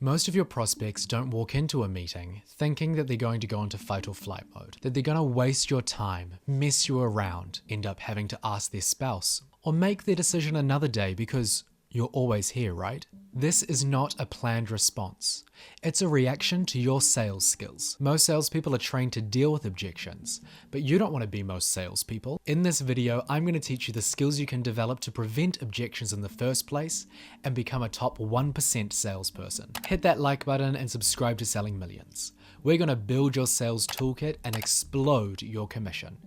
Most of your prospects don't walk into a meeting thinking that they're going to go into fight or flight mode, that they're going to waste your time, mess you around, end up having to ask their spouse, or make their decision another day because you're always here, right? This is not a planned response. It's a reaction to your sales skills. Most salespeople are trained to deal with objections, but you don't want to be most salespeople. In this video, I'm going to teach you the skills you can develop to prevent objections in the first place and become a top 1% salesperson. Hit that like button and subscribe to Selling Millions. We're going to build your sales toolkit and explode your commission.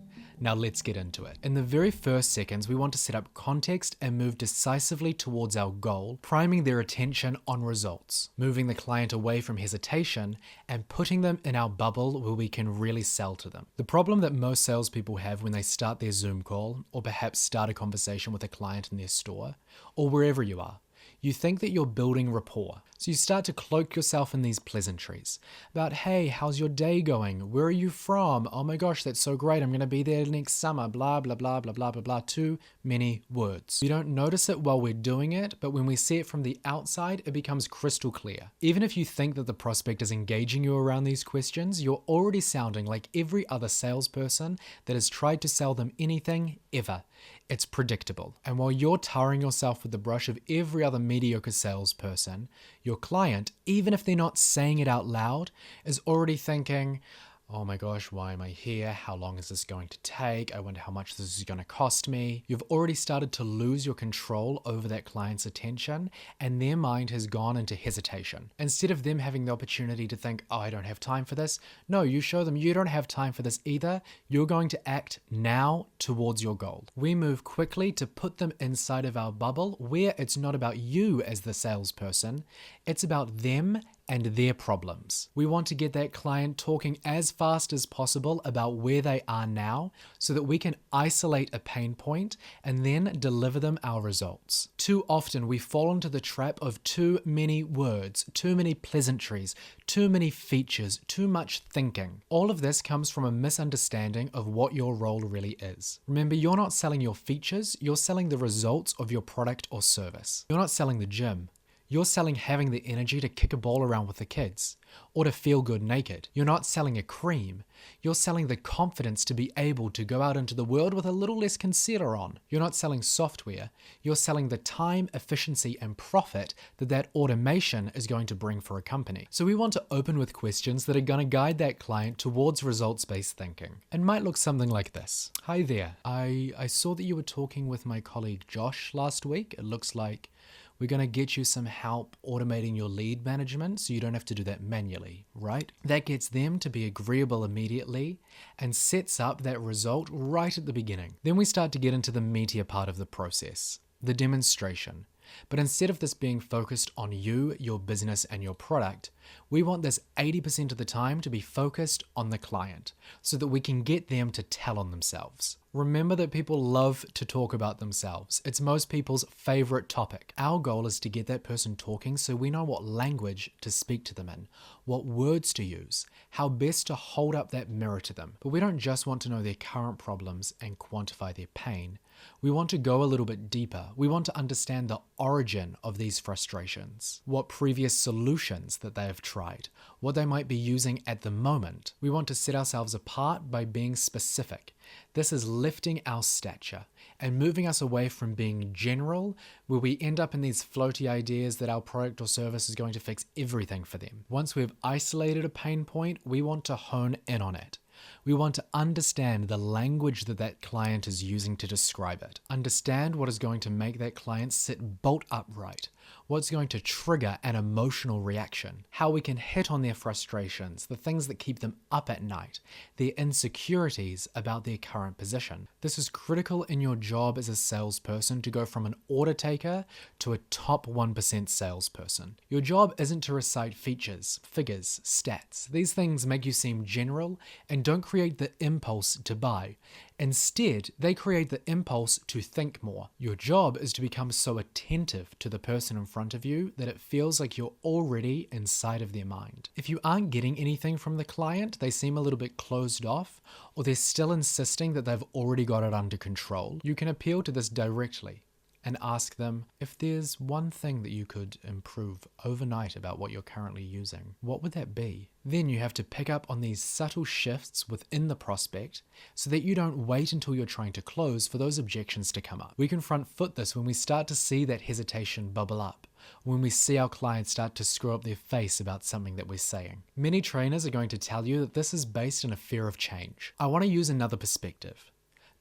Now let's get into it. In the very first seconds, we want to set up context and move decisively towards our goal, priming their attention on results, moving the client away from hesitation and putting them in our bubble where we can really sell to them. The problem that most salespeople have when they start their Zoom call, or perhaps start a conversation with a client in their store, or wherever you are, you think that you're building rapport. So you start to cloak yourself in these pleasantries about, hey, how's your day going? Where are you from? Oh my gosh, that's so great. I'm going to be there next summer. Blah, blah, blah, blah, blah, blah, blah. Too many words. We don't notice it while we're doing it, but when we see it from the outside, it becomes crystal clear. Even if you think that the prospect is engaging you around these questions, you're already sounding like every other salesperson that has tried to sell them anything ever. It's predictable. And while you're tarring yourself with the brush of every other mediocre salesperson, your client, even if they're not saying it out loud, is already thinking, oh my gosh, why am I here? How long is this going to take? I wonder how much this is going to cost me. You've already started to lose your control over that client's attention, and their mind has gone into hesitation. Instead of them having the opportunity to think, oh, I don't have time for this. No, you show them you don't have time for this either. You're going to act now towards your goal. We move quickly to put them inside of our bubble where it's not about you as the salesperson. It's about them and their problems. We want to get that client talking as fast as possible about where they are now so that we can isolate a pain point and then deliver them our results. Too often we fall into the trap of too many words, too many pleasantries, too many features, too much thinking. All of this comes from a misunderstanding of what your role really is. Remember, you're not selling your features, you're selling the results of your product or service. You're not selling the gym. You're selling having the energy to kick a ball around with the kids, or to feel good naked. You're not selling a cream. You're selling the confidence to be able to go out into the world with a little less concealer on. You're not selling software. You're selling the time, efficiency, and profit that automation is going to bring for a company. So we want to open with questions that are going to guide that client towards results-based thinking. It might look something like this. Hi there. I saw that you were talking with my colleague Josh last week. It looks like we're going to get you some help automating your lead management so you don't have to do that manually, right? That gets them to be agreeable immediately and sets up that result right at the beginning. Then we start to get into the meatier part of the process, the demonstration. But instead of this being focused on you, your business, and your product, we want this 80% of the time to be focused on the client so that we can get them to tell on themselves. Remember that people love to talk about themselves. It's most people's favorite topic. Our goal is to get that person talking so we know what language to speak to them in, what words to use, how best to hold up that mirror to them. But we don't just want to know their current problems and quantify their pain. We want to go a little bit deeper. We want to understand the origin of these frustrations, what previous solutions that they have tried, what they might be using at the moment. We want to set ourselves apart by being specific. This is lifting our stature and moving us away from being general, where we end up in these floaty ideas that our product or service is going to fix everything for them. Once we've isolated a pain point, we want to hone in on it. We want to understand the language that client is using to describe it. Understand what is going to make that client sit bolt upright. What's going to trigger an emotional reaction. How we can hit on their frustrations, the things that keep them up at night, their insecurities about their current position. This is critical in your job as a salesperson to go from an order taker to a top 1% salesperson. Your job isn't to recite features, figures, stats. These things make you seem general and don't create the impulse to buy. Instead, they create the impulse to think more. Your job is to become so attentive to the person in front of you that it feels like you're already inside of their mind. If you aren't getting anything from the client, they seem a little bit closed off, or they're still insisting that they've already got it under control, you can appeal to this directly. and ask them, if there's one thing that you could improve overnight about what you're currently using, what would that be? Then you have to pick up on these subtle shifts within the prospect so that you don't wait until you're trying to close for those objections to come up. We can front foot this when we start to see that hesitation bubble up, when we see our clients start to screw up their face about something that we're saying. Many trainers are going to tell you that this is based on a fear of change. I want to use another perspective.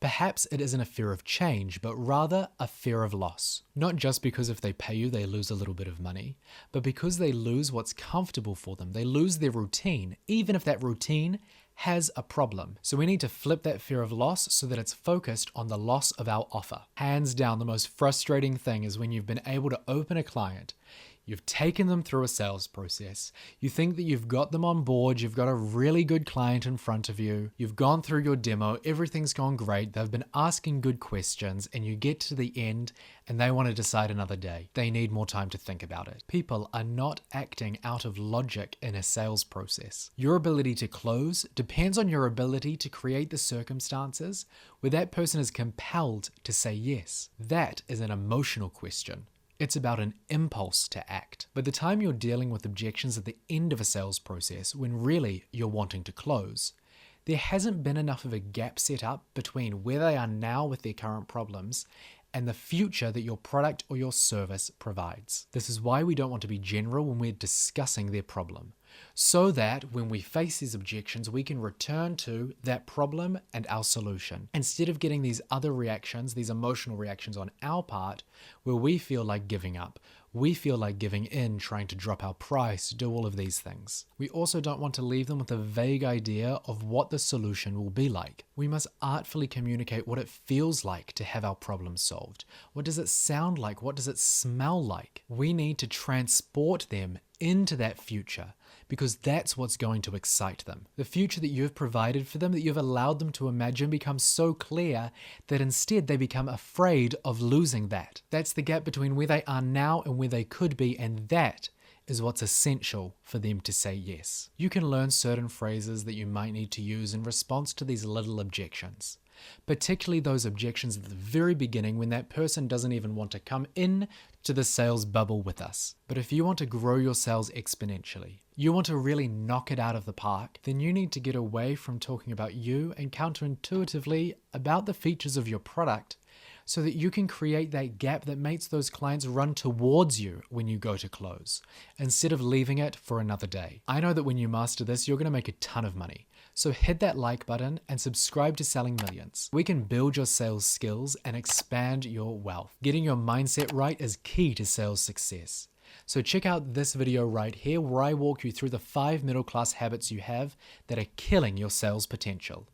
Perhaps it isn't a fear of change, but rather a fear of loss. Not just because if they pay you, they lose a little bit of money, but because they lose what's comfortable for them. They lose their routine, even if that routine has a problem. So we need to flip that fear of loss so that it's focused on the loss of our offer. Hands down, the most frustrating thing is when you've been able to open a client, you've taken them through a sales process, you think that you've got them on board, you've got a really good client in front of you, you've gone through your demo, everything's gone great, they've been asking good questions, and you get to the end and they want to decide another day. They need more time to think about it. People are not acting out of logic in a sales process. Your ability to close depends on your ability to create the circumstances where that person is compelled to say yes. That is an emotional question. It's about an impulse to act. By the time you're dealing with objections at the end of a sales process, when really you're wanting to close, there hasn't been enough of a gap set up between where they are now with their current problems and the future that your product or your service provides. This is why we don't want to be general when we're discussing their problem, so that when we face these objections, we can return to that problem and our solution, instead of getting these other reactions, these emotional reactions on our part, where we feel like giving up. We feel like giving in, trying to drop our price, do all of these things. We also don't want to leave them with a vague idea of what the solution will be like. We must artfully communicate what it feels like to have our problem solved. What does it sound like? What does it smell like? We need to transport them into that future, because that's what's going to excite them. The future that you've provided for them, that you've allowed them to imagine, becomes so clear that instead they become afraid of losing that. That's the gap between where they are now and where they could be, and that is what's essential for them to say yes. You can learn certain phrases that you might need to use in response to these little objections, particularly those objections at the very beginning when that person doesn't even want to come in to the sales bubble with us. But if you want to grow your sales exponentially, you want to really knock it out of the park, then you need to get away from talking about you and counterintuitively about the features of your product, so that you can create that gap that makes those clients run towards you when you go to close, instead of leaving it for another day. I know that when you master this, you're going to make a ton of money. So hit that like button and subscribe to Selling Millions. We can build your sales skills and expand your wealth. Getting your mindset right is key to sales success. So check out this video right here where I walk you through the 5 middle class habits you have that are killing your sales potential.